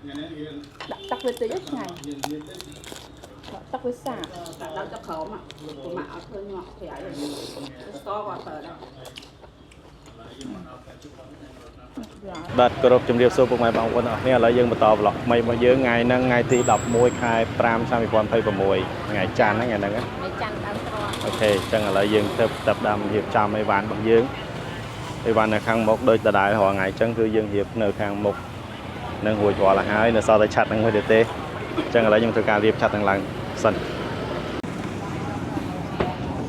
Tắc với tưới ngày tắc với xảเราจะเขาอ่ะผมเอาเพื่อนมาขยายเลยก็ว่าเปิด បាទគោរពជំរាបសួរពុកម៉ែបងប្អូនអរគ្នាឥឡូវយើងបន្តប្លុកថ្មីរបស់យើងថ្ងៃហ្នឹងថ្ងៃទី11ខែ5ឆ្នាំ2026ថ្ងៃច័ន្ទហ្នឹងថ្ងៃហ្នឹងថ្ងៃច័ន្ទដើមត្រង់អូខេអញ្ចឹងឥឡូវយើងទៅដាំរៀបចំអីវ៉ាន់របស់យើងអីវ៉ាន់នៅខាងមុខដូចដដែលរាល់ថ្ងៃអញ្ចឹងគឺយើងរៀបនៅខាងមុខនឹងរួចរាល់ហើយនៅសល់តែឆាត់ហ្នឹងមួយទៀតទេអញ្ចឹងឥឡូវខ្ញុំធ្វើការរៀបឆាត់ហ្នឹងឡើងសិន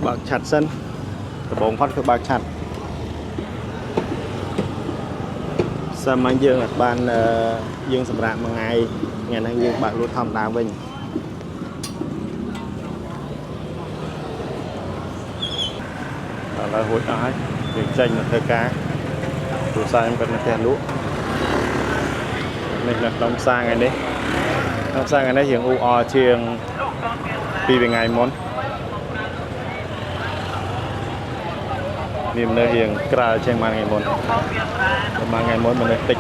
បើកឆាត់សិនដំបូងផុតគឺបើកឆាត់សាមញ្ញយើងអត់បានយើងសម្រាប់មួយថ្ងៃហ្នឹងយើងបើកលូតធម្មតាវិញឥឡូវរួចអស់ហើយយើងចេញមកធ្វើការគ្រួសារខ្ញុំគាត់នៅផ្ទះលក់នេះនៅក្នុងផ្សារថ្ងៃនេះក្នុងផ្សារថ្ងៃនេះយើងអ៊ូអរជាង2ថ្ងៃមុនមាននៅរៀងក្រាលជាងមួយថ្ងៃមុនមួយថ្ងៃមុនមនុស្សតិច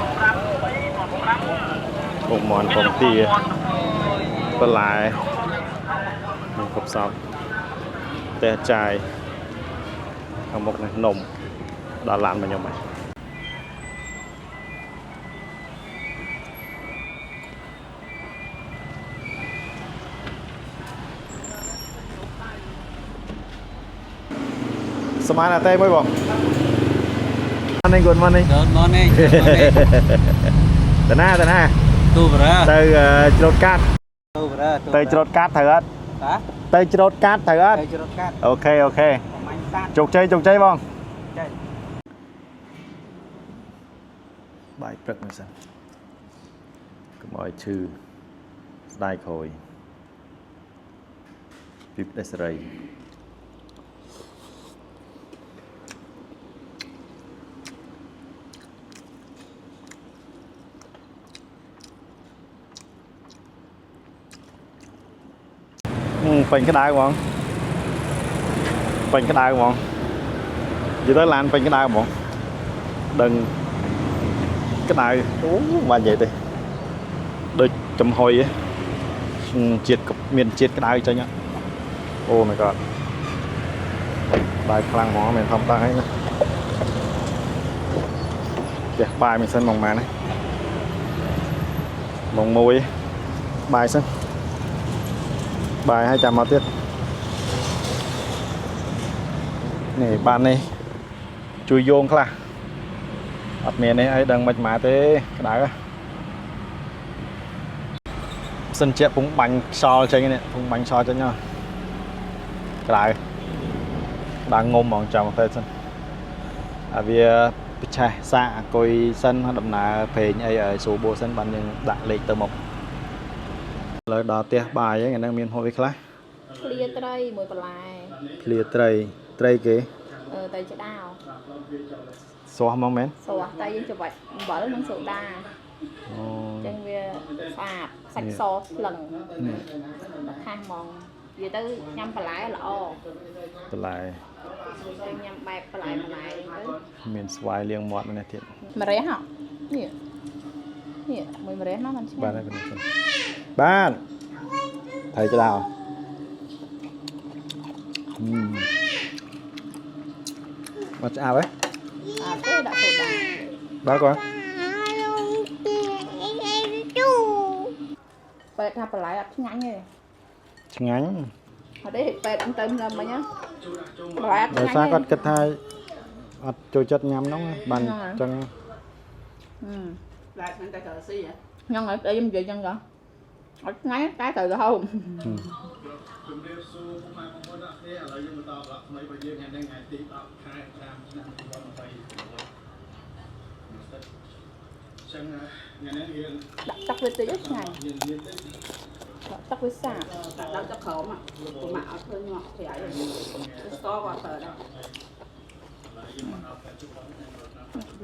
ពុកមន់ពងទាបន្លែនឹងគ្រប់សពតែចាយខាងមុខនេះនំដល់ឡានមកខ្ញុំហើយស្មានអត់ទេមួយបង Good morning Good morning តាណាទូបរាទៅច្រូតកាត់ ទូបរាទៅច្រូតកាត់ត្រូវអត់ទៅច្រូតកាត់ត្រូវអត់ទៅច្រូតកាត់អូខេអូខេជោគជ័យបងបាយព្រឹកនេះសិនកុំឲ្យឈឺស្ដាយក្រោយពីផ្ដេសរីពេញក្តៅហ្មងនិយាយទៅឡានពេញក្តៅហ្មងដឹងក្តៅអូមិននិយាយទេដូចចំហុយជាតិមានជាតិក្តៅចេញអូ my god បាយខ្លាំងហ្មងមិនធម្មតាហ្នឹងណាផ្ទះបាយមិនសិនមកម៉ានណាមកមួយបាយសិនបាយឲ្យចាំមកទៀតនេះបាននេះជួយយោងខ្លះអត់មាននេះអីដឹងមិនម៉ាទេក្តៅសិនជាពងបាញ់ខ្យល់ចេញនេះពងបាញ់ខ្យល់ចេញក្តៅងុំហ្មងចាំទៅសិនអាវាពិឆេះសាកអង្គុយសិនដំណើរព្រេងអីឲ្យស្រួលបួសិនបានយើងដាក់លេខទៅមកឥឡូវដល់ផ្ទះបាយហ្នឹងអានឹងមានហូបអីខ្លះឃ្លាត្រីមួយបន្លែឃ្លាត្រីគេត្រីចដាវស្រស់មកមែនស្រស់តែយើងច្របាច់អំបិលនិងសូដាអូអញ្ចឹងវាស្អាតសាច់សស្លឹងខាស់ហ្មងនិយាយទៅញ៉ាំបន្លែល្អបន្លែញ៉ាំបែបបន្លែទៅមានស្វាយលាងមាត់នេះទៀតម្រះនេះមួយម្រះណាមិនឆ្ងាញ់បាទបាទត្រីចដាវមកឆ្អាបហ៎ទេដាក់សូដាបាទគាត់បែបថាបន្លែអត់ឆ្ងាញ់ទេឆ្ងាញ់អត់ទេពេទ្យអត់ទៅណាមិញបន្លែអត់ឆ្ងាញ់ដោយសារគាត់គិតថាអត់ចូលចិត្តញ៉ាំហ្នឹងបានអញ្ចឹងlại mình tay thở xì vậy ខ្ញុំឲ្យខ្ញុំនិយាយចឹងក៏អត់ឆ្ងាញ់តែត្រូវទៅហូបជំរាបសួរពុកម៉ែបងប្អូនអរគ្នាឥឡូវយើងបន្តប្លុកថ្មីរបស់យើងថ្ងៃនេះថ្ងៃទី10ខែ5ឆ្នាំ2026ចឹងថ្ងៃនេះយើងដាក់ទឹកវាតិចឆ្ងាញ់ទឹកវាសាប เราจะเขาอ่ะผมเอาเพื่อนมาขยายเลยก็ว่าเปิด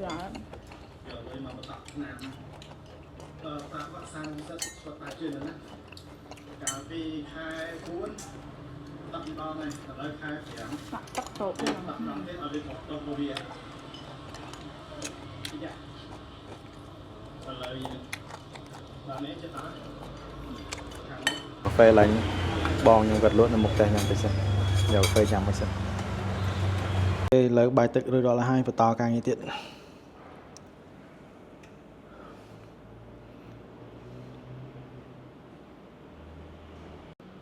dạ យកមកបន្តឆ្នាំតាក់វ៉ាក់សាំងសិតស្វតាជឿនណាកាលពីខែ4តាក់ដល់នេះឥឡូវខែ5ទឹកតូចហ្នឹងតាក់ដល់ទៀតឲ្យវាមកតទៅវាយ៉ាឥឡូវយើង cà phê lạnh bòn nhưng vật luôn là một tay nhầm phải xem giờ phê nhầm phải xem lấy bài tự rồi đó là hai và to càng như tiện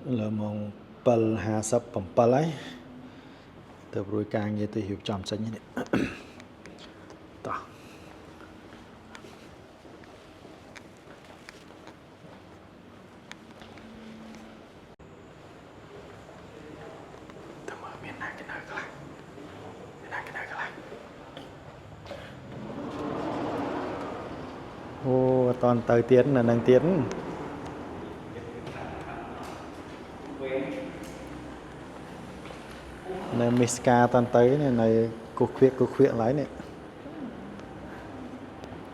là mong pal hà sập bằng pal ấy từ rồi càng như tôi hiểu chọn xanh như này to ô toàn tới tiến là đang tiến này Miska toàn tới này cô khuyết lấy này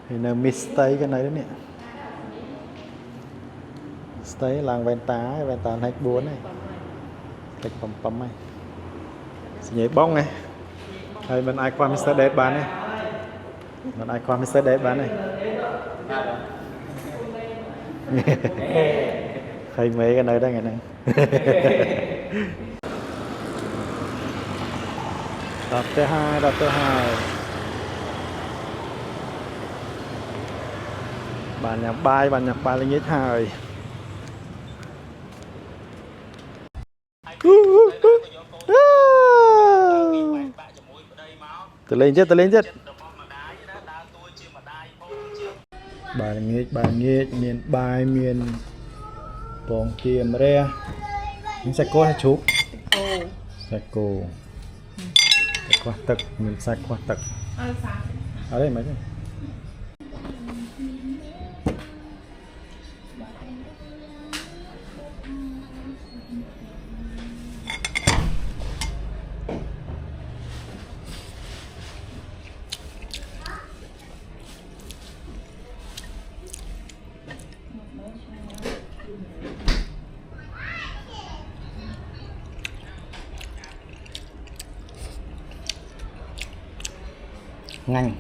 thì này Mistake cái này đấy nè stay làng ven tá hết 4 này cách pầm này nhảy bóng này đây bên ai qua Mr. Dead bán này bên ai qua Mr. Dead bán này hay mấy cái nơi đó ngày nay đợt thứ hai bạn nhạc bài lên nhất hai tự lên chết bài nghiệt miền bài miền bóng kiềm re những sạch cô hay chú sạch cô qua tật mình sạch qua tật ở đây mấy ngành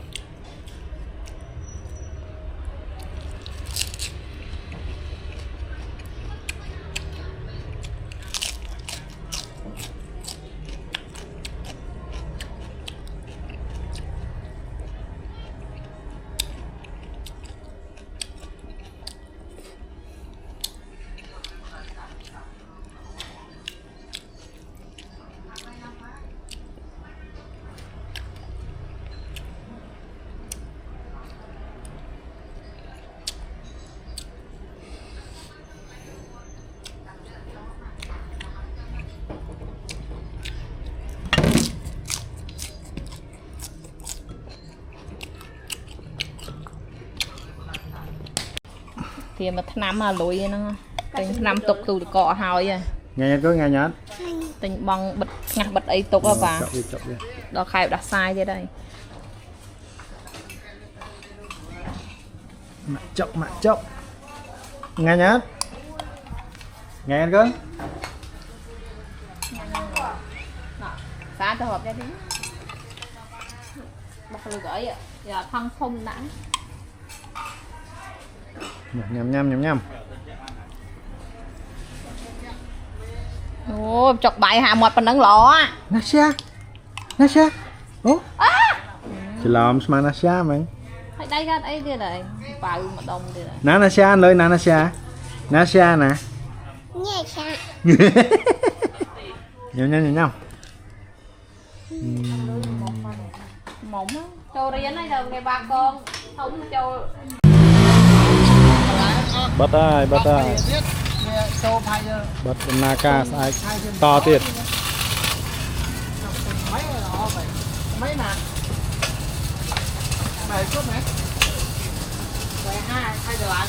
thì mà năm mà lùi nó tình năm tục từ cọ hỏi à nghe có nghe nhát tình bong bật ngặt bật ấy tục và đó khai đặt sai thế đây mặt chốc nghe nhát nghe cơ phá cho hộp ra đi bọc lửa gửi ạ giờ thăng không đã nhầm ô chọc bài hạ một phần nắng lọ Nasha ô chỉ làm mà Nasha mình thấy đây ra đây kia này vào mà đông kia này ná Nasha lời ná Nasha nè nhầm mỏng á châu riêng này rồi ngày ba con không châu bắt ai bắt Naka sai to tiền mấy nè mày chút này hai giờ ăn